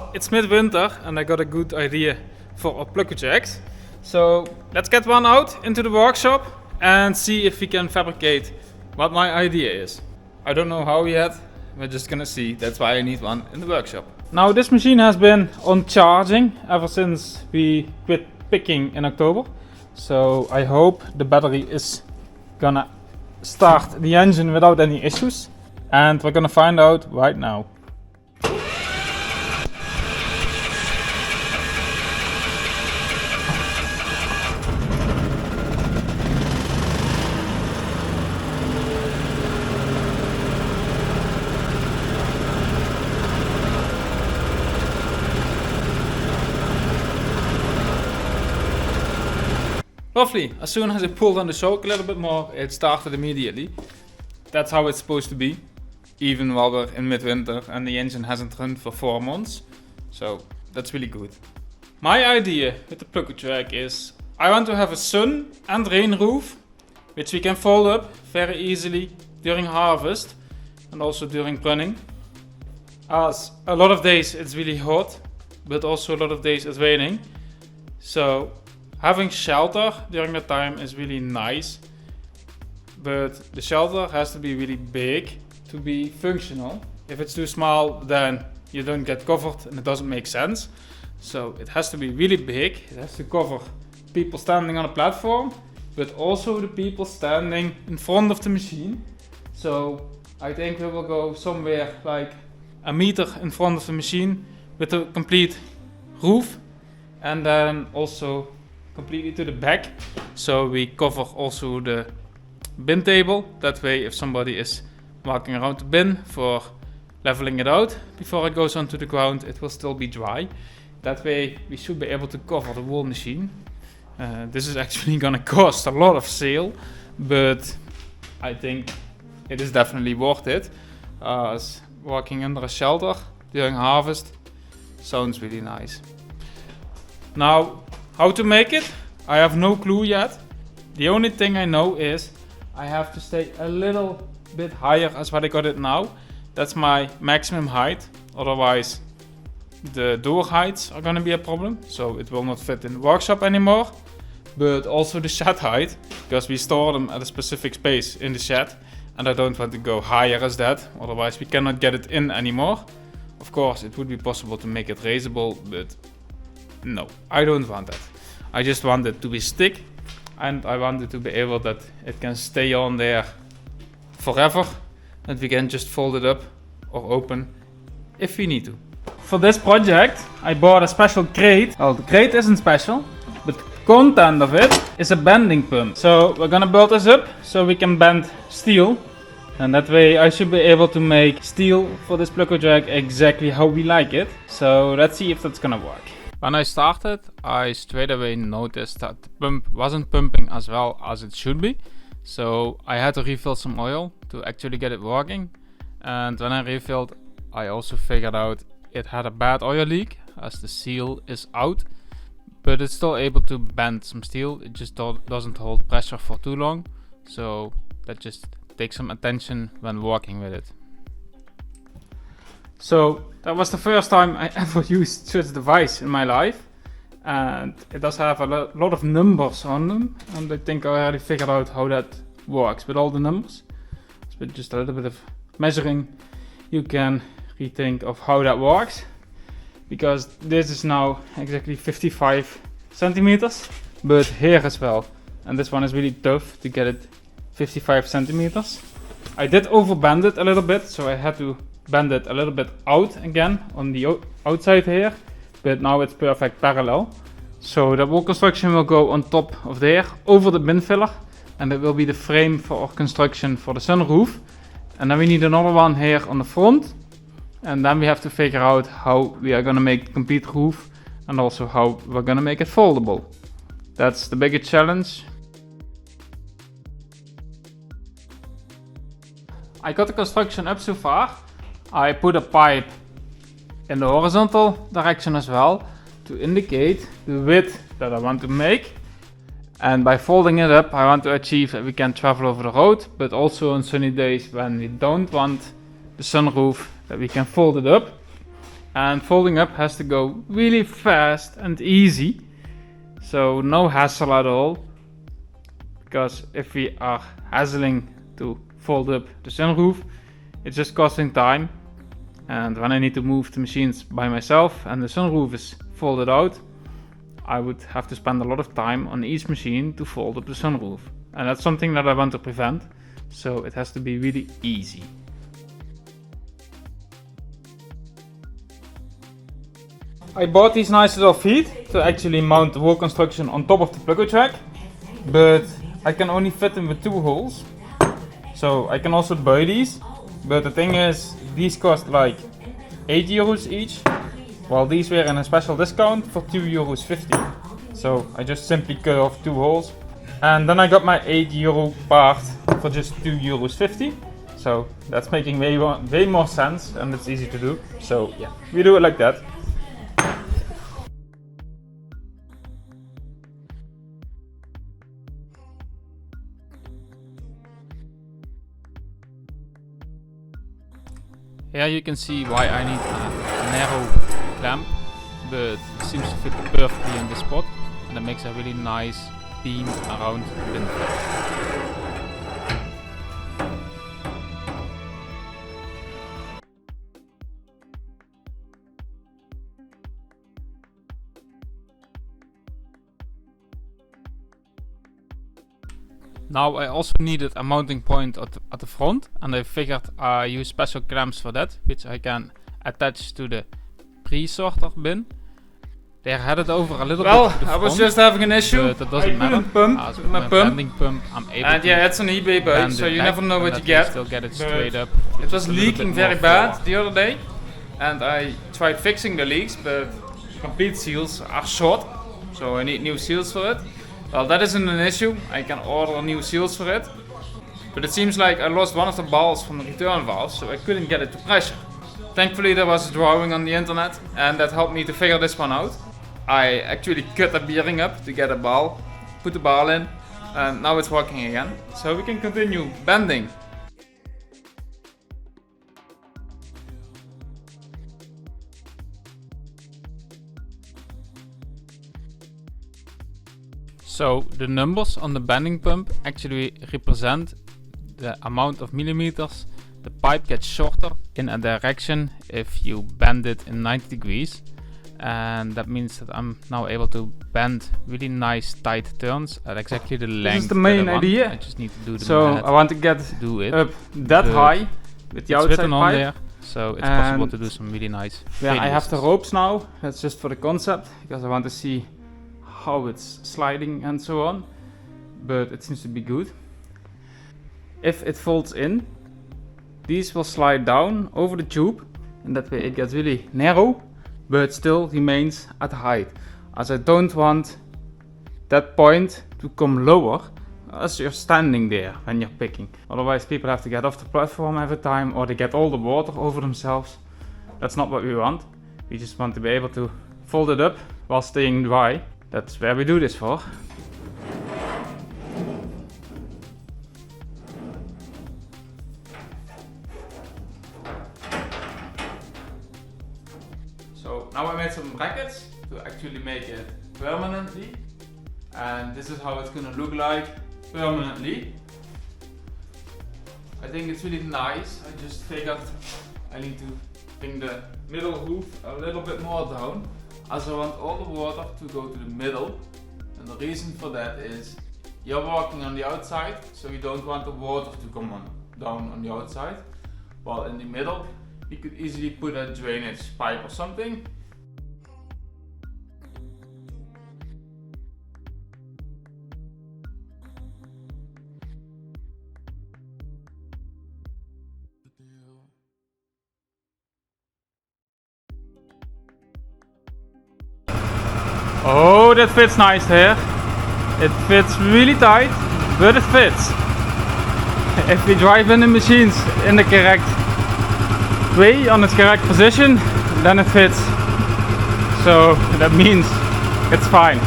Well, it's midwinter and I got a good idea for our pluk-o-traks. So let's get one out into the workshop and see if we can fabricate what my idea is. I don't know how yet, we're just gonna see. That's why I need one in the workshop. Now this machine has been on charging ever since we quit picking in October. So I hope the battery is gonna start the engine without any issues. And we're gonna find out right now. Lovely, as soon as I pulled on the choke a little bit more, it started immediately. That's how it's supposed to be, even while we're in midwinter and the engine hasn't run for 4 months. So that's really good. My idea with the pluk-o-trak is I want to have a sun and rain roof, which we can fold up very easily during harvest and also during pruning. As a lot of days it's really hot, but also a lot of days it's raining. So having shelter during that time is really nice, but the shelter has to be really big to be functional. If it's too small, then you don't get covered and it doesn't make sense. So it has to be really big. It has to cover people standing on a platform, but also the people standing in front of the machine. So I think we will go somewhere like a meter in front of the machine with a complete roof, and then also completely to the back, so we cover also the bin table. That way if somebody is walking around the bin for leveling it out before it goes onto the ground, it will still be dry. That way we should be able to cover the whole machine. This is actually gonna cost a lot of sale, but I think it is definitely worth it, as walking under a shelter during harvest sounds really nice. Now, how to make it? I have no clue yet. The only thing I know is I have to stay a little bit higher as what I got it now. That's my maximum height. Otherwise, the door heights are gonna be a problem. So it will not fit in the workshop anymore. But also the shed height, because we store them at a specific space in the shed. And I don't want to go higher as that. Otherwise we cannot get it in anymore. Of course, it would be possible to make it raisable, but no, I don't want that. I just want it to be stick, and I want it to be able that it can stay on there forever, and we can just fold it up or open if we need to. For this project I bought a special crate. Well, the crate isn't special, but the content of it is a bending pump. So we're gonna build this up so we can bend steel, and that way I should be able to make steel for this pluk-o-trak exactly how we like it. So let's see if that's gonna work. When I started, I straight away noticed that the pump wasn't pumping as well as it should be. So I had to refill some oil to actually get it working. And when I refilled, I also figured out it had a bad oil leak, as the seal is out. But it's still able to bend some steel, it just doesn't hold pressure for too long. So that just takes some attention when working with it. So that was the first time I ever used such a device in my life, and it does have a lot of numbers on them, and I think I already figured out how that works with all the numbers. So with just a little bit of measuring you can rethink of how that works, because this is now exactly 55 centimeters, but here as well, and this one is really tough to get it 55 centimeters. I did overbend it a little bit, so I had to bend it a little bit out again on the outside here, but now it's perfect parallel. So the whole construction will go on top of there over the bin filler, and it will be the frame for our construction for the sunroof. And then we need another one here on the front, and then we have to figure out how we are gonna make the complete roof and also how we're gonna make it foldable. That's the biggest challenge. I got the construction up so far. I put a pipe in the horizontal direction as well to indicate the width that I want to make. And by folding it up, I want to achieve that we can travel over the road, but also on sunny days when we don't want the sunroof, that we can fold it up. and folding up has to go really fast and easy, so no hassle at all, because if we are hassling to fold up the sunroof, it's just costing time, and when I need to move the machines by myself and the sunroof is folded out, I would have to spend a lot of time on each machine to fold up the sunroof, and that's something that I want to prevent, so it has to be really easy. I bought these nice little feet to actually mount the whole construction on top of the pluk-o-trak, but I can only fit them with 2 holes, so I can also buy these, but the thing is, these cost like 8 euros each, while these were in a special discount for 2 euros 50. So I just simply cut off 2 holes, and then I got my 8 euro part for just 2 euros 50. So that's making way more sense, and it's easy to do. So yeah, we do it like that. Here you can see why I need a narrow clamp, but it seems to fit perfectly in this spot, and it makes a really nice beam around the bin flap. Now I also needed a mounting point at the front, and I figured I use special clamps for that, which I can attach to the pre-sorter bin. They're headed over a little bit to the front. Well, I was just having an issue. But that doesn't matter. Pump with my bending pump, I'm able and to yeah, it's an eBay buy, so you never know what you get. Still get it straight up. It was leaking very bad the other day, and I tried fixing the leaks, but complete seals are short, so I need new seals for it. Well, that isn't an issue, I can order new seals for it, but it seems like I lost one of the balls from the return valve, so I couldn't get it to pressure. Thankfully there was a drawing on the internet, and that helped me to figure this one out. I actually cut the bearing up to get a ball, put the ball in, and now it's working again, so we can continue bending. So the numbers on the bending pump actually represent the amount of millimeters the pipe gets shorter in a direction if you bend it in 90 degrees, and that means that I'm now able to bend really nice tight turns at exactly the length. This is the main idea. I just need to do the math. I want to get up that high with the outside pipe on there, so it's possible to do some really nice. Yeah, I have the ropes now. That's just for the concept, because I want to see how it's sliding and so on, but it seems to be good. If it folds in, these will slide down over the tube, and that way it gets really narrow but still remains at height, as I don't want that point to come lower as you're standing there when you're picking. Otherwise people have to get off the platform every time, or they get all the water over themselves. That's not what we want. We just want to be able to fold it up while staying dry. That's where we do this for. So now I made some brackets to actually make it permanently, and this is how it's gonna look like permanently. I think it's really nice. I just figured I need to bring the middle roof a little bit more down, as I want all the water to go to the middle, and the reason for that is you're walking on the outside, so you don't want the water to come down on the outside, while in the middle you could easily put a drainage pipe or something. Oh, that fits nice here. It fits really tight, but it fits. If we drive in the machines in the correct way, on its correct position, then it fits. So that means it's fine.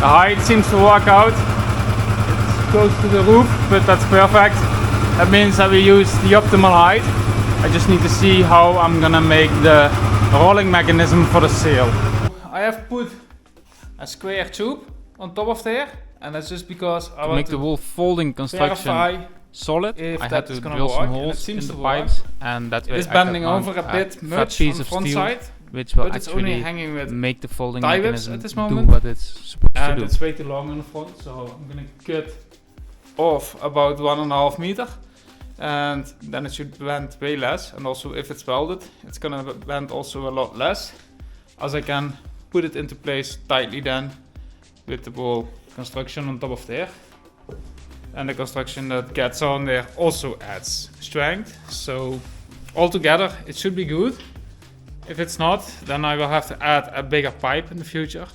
The height seems to work out. It's close to the roof, but that's perfect. That means that we use the optimal height. I just need to see how I'm gonna make the rolling mechanism for the sail. I have put a square tube on top of there, and that's just because I want make the whole folding construction solid. I had to drill some holes in the pipes, and that way it is bending over a bit much on the front side, which will but it's only hanging with make the folding mechanism at this moment. do what it's supposed to do. And it's way too long in the front, so I'm gonna cut off about 1.5 meter, and then it should bend way less. And also, if it's welded, it's gonna bend also a lot less, as I can put it into place tightly then with the whole construction on top of there. And the construction that gets on there also adds strength. So altogether it should be good. If it's not, then I will have to add a bigger pipe in the future.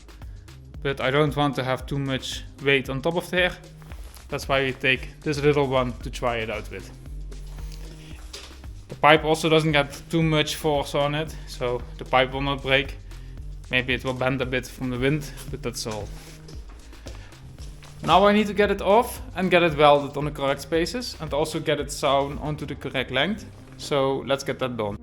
But I don't want to have too much weight on top of there. That's why we take this little one to try it out with. The pipe also doesn't get too much force on it, so the pipe will not break. Maybe it will bend a bit from the wind, but that's all. Now I need to get it off and get it welded on the correct spaces, and also get it sewn onto the correct length. So let's get that done.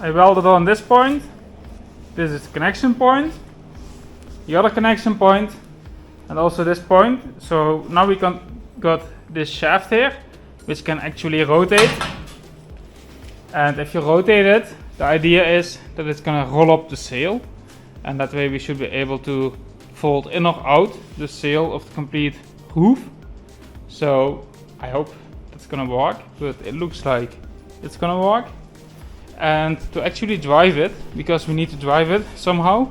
I welded on this point. This is the connection point, the other connection point, and also this point. So now we got this shaft here, which can actually rotate. And if you rotate it, the idea is that it's gonna roll up the sail, and that way we should be able to fold in or out the sail of the complete roof. So I hope that's gonna work, but it looks like it's gonna work. And to actually drive it, because we need to drive it somehow,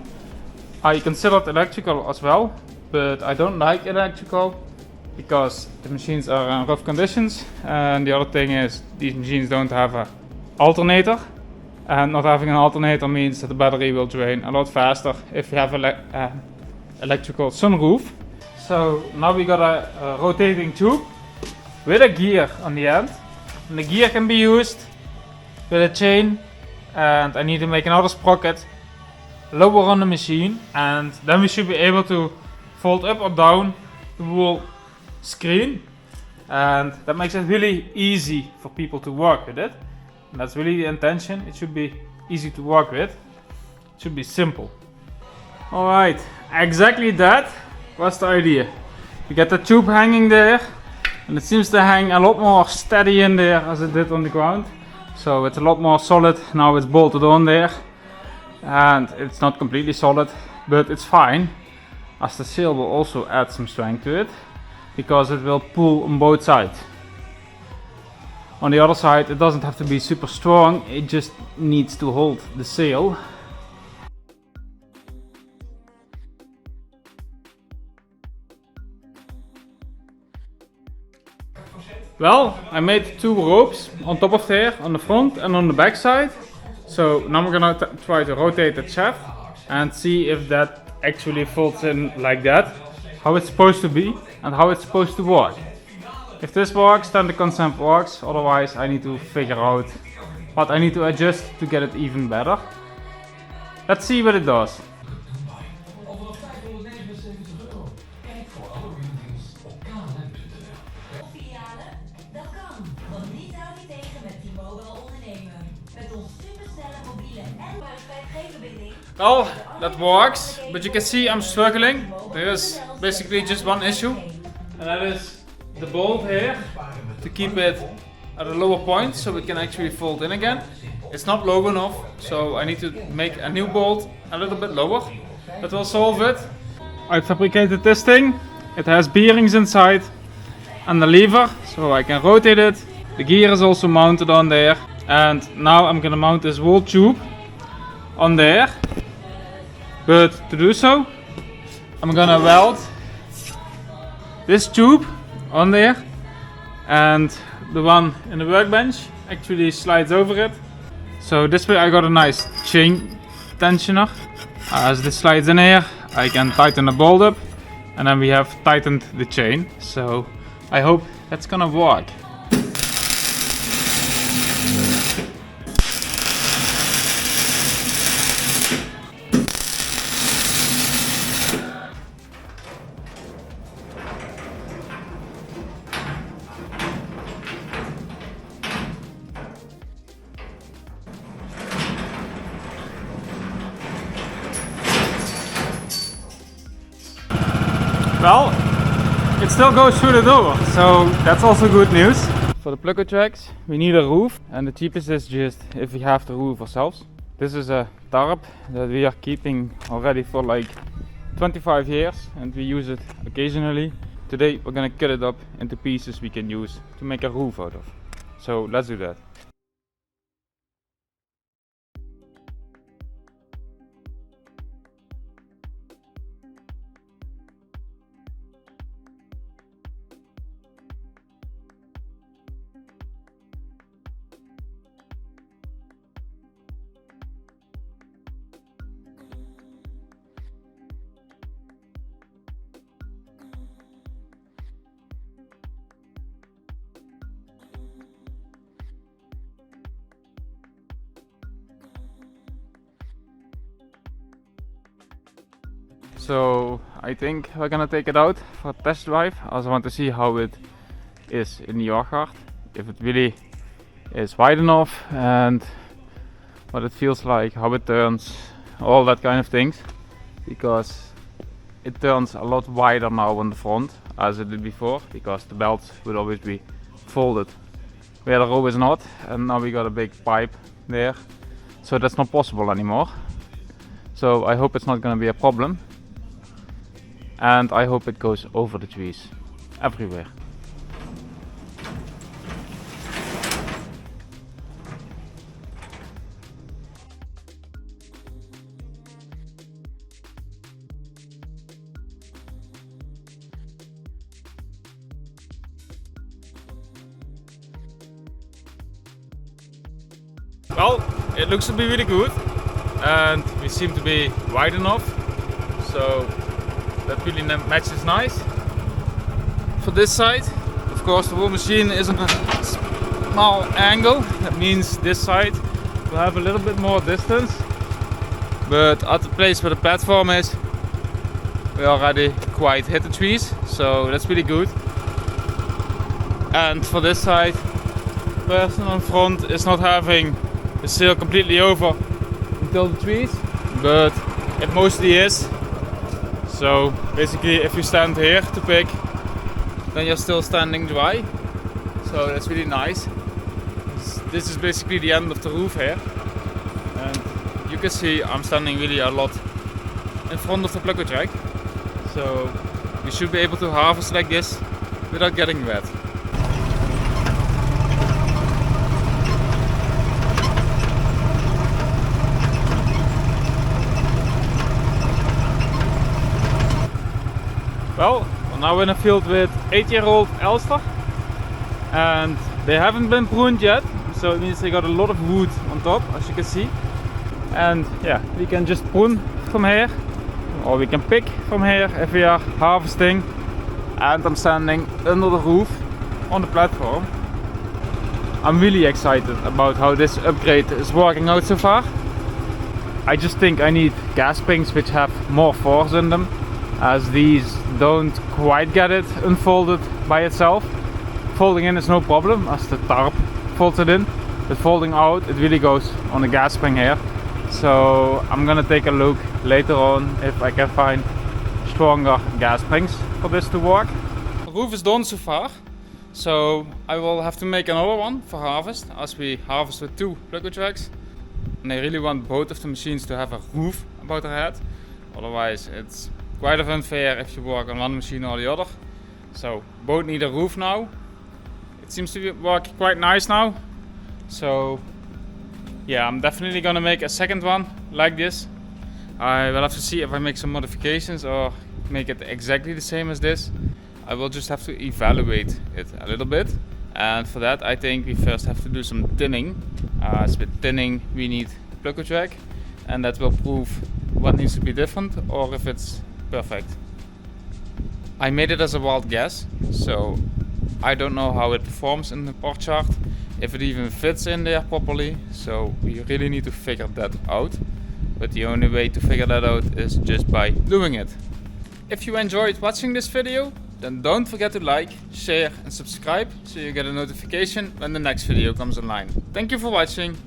I considered electrical as well, but I don't like electrical because the machines are in rough conditions, and the other thing is these machines don't have an alternator, and not having an alternator means that the battery will drain a lot faster if you have electrical sunroof. So now we got a rotating tube with a gear on the end, and the gear can be used with a chain, and I need to make another sprocket lower on the machine, and then we should be able to fold up or down the whole screen, and that makes it really easy for people to work with it, and that's really the intention. It should be easy to work with, it should be simple. Alright, exactly that was the idea. We get the tube hanging there, and it seems to hang a lot more steady in there as it did on the ground. So it's a lot more solid. Now it's bolted on there, and it's not completely solid, but it's fine, as the sail will also add some strength to it, because it will pull on both sides. On the other side, it doesn't have to be super strong, it just needs to hold the sail. Well, I made two ropes on top of there, on the front and on the back side. So now we're gonna try to rotate the shaft and see if that actually folds in like that, how it's supposed to be and how it's supposed to work. If this works, then the concept works, otherwise I need to figure out what I need to adjust to get it even better. Let's see what it does. Well, that works, but you can see I'm struggling. There is basically just one issue, and that is the bolt here to keep it at a lower point so it can actually fold in again. It's not low enough, so I need to make a new bolt a little bit lower. That will solve it. I fabricated this thing. It has bearings inside and the lever, so I can rotate it. The gear is also mounted on there, and now I'm gonna mount this whole tube on there. But to do so, I'm gonna weld this tube on there, and the one in the workbench actually slides over it. So this way I got a nice chain tensioner. As this slides in here, I can tighten the bolt up, and then we have tightened the chain. So I hope that's gonna work. Well, it still goes through the door, so that's also good news. For the pluk-o-traks, we need a roof, and the cheapest is just if we have the roof ourselves. This is a tarp that we are keeping already for like 25 years, and we use it occasionally. Today we're gonna cut it up into pieces we can use to make a roof out of. So let's do that. So I think we're gonna take it out for a test drive. I also want to see how it is in the yard, if it really is wide enough and what it feels like, how it turns, all that kind of things, because it turns a lot wider now on the front as it did before, because the belts would always be folded where the row is not, and now we got a big pipe there, so that's not possible anymore. So I hope it's not gonna be a problem. And I hope it goes over the trees, everywhere. Well, it looks to be really good, and we seem to be wide enough, so that really matches nice. For this side, of course, the whole machine is on a small angle. That means this side will have a little bit more distance. But at the place where the platform is, we already quite hit the trees, so that's really good. And for this side, the person on front is not having the sail completely over until the trees, but it mostly is. So basically if you stand here to pick, then you're still standing dry. So that's really nice. This is basically the end of the roof here. And you can see I'm standing really a lot in front of the pluk-o-trak. So we should be able to harvest like this without getting wet. Well, we're now in a field with 8-year-old Elster, and they haven't been pruned yet, so it means they got a lot of wood on top, as you can see. And yeah, we can just prune from here, or we can pick from here if we are harvesting. And I'm standing under the roof on the platform. I'm really excited about how this upgrade is working out so far. I just think I need gas springs which have more force in them, as these don't quite get it unfolded by itself. Folding in is no problem as the tarp folds it in, but folding out it really goes on a gas spring here. So I'm gonna take a look later on if I can find stronger gas springs for this to work. The roof is done so far, so I will have to make another one for harvest, as we harvest with 2 pluk-o-traks. And I really want both of the machines to have a roof above their head, otherwise it's quite unfair if you work on one machine or the other. So both need a roof now. It seems to be working quite nice now. So yeah, I'm definitely gonna make a second one like this. I will have to see if I make some modifications or make it exactly the same as this. I will just have to evaluate it a little bit. And for that I think we first have to do some tinning. As with tinning we need pluk-o-trak, and that will prove what needs to be different or if it's perfect. I made it as a wild guess, so I don't know how it performs in the port chart, if it even fits in there properly, so we really need to figure that out. But the only way to figure that out is just by doing it. If you enjoyed watching this video, then don't forget to like, share and subscribe so you get a notification when the next video comes online. Thank you for watching.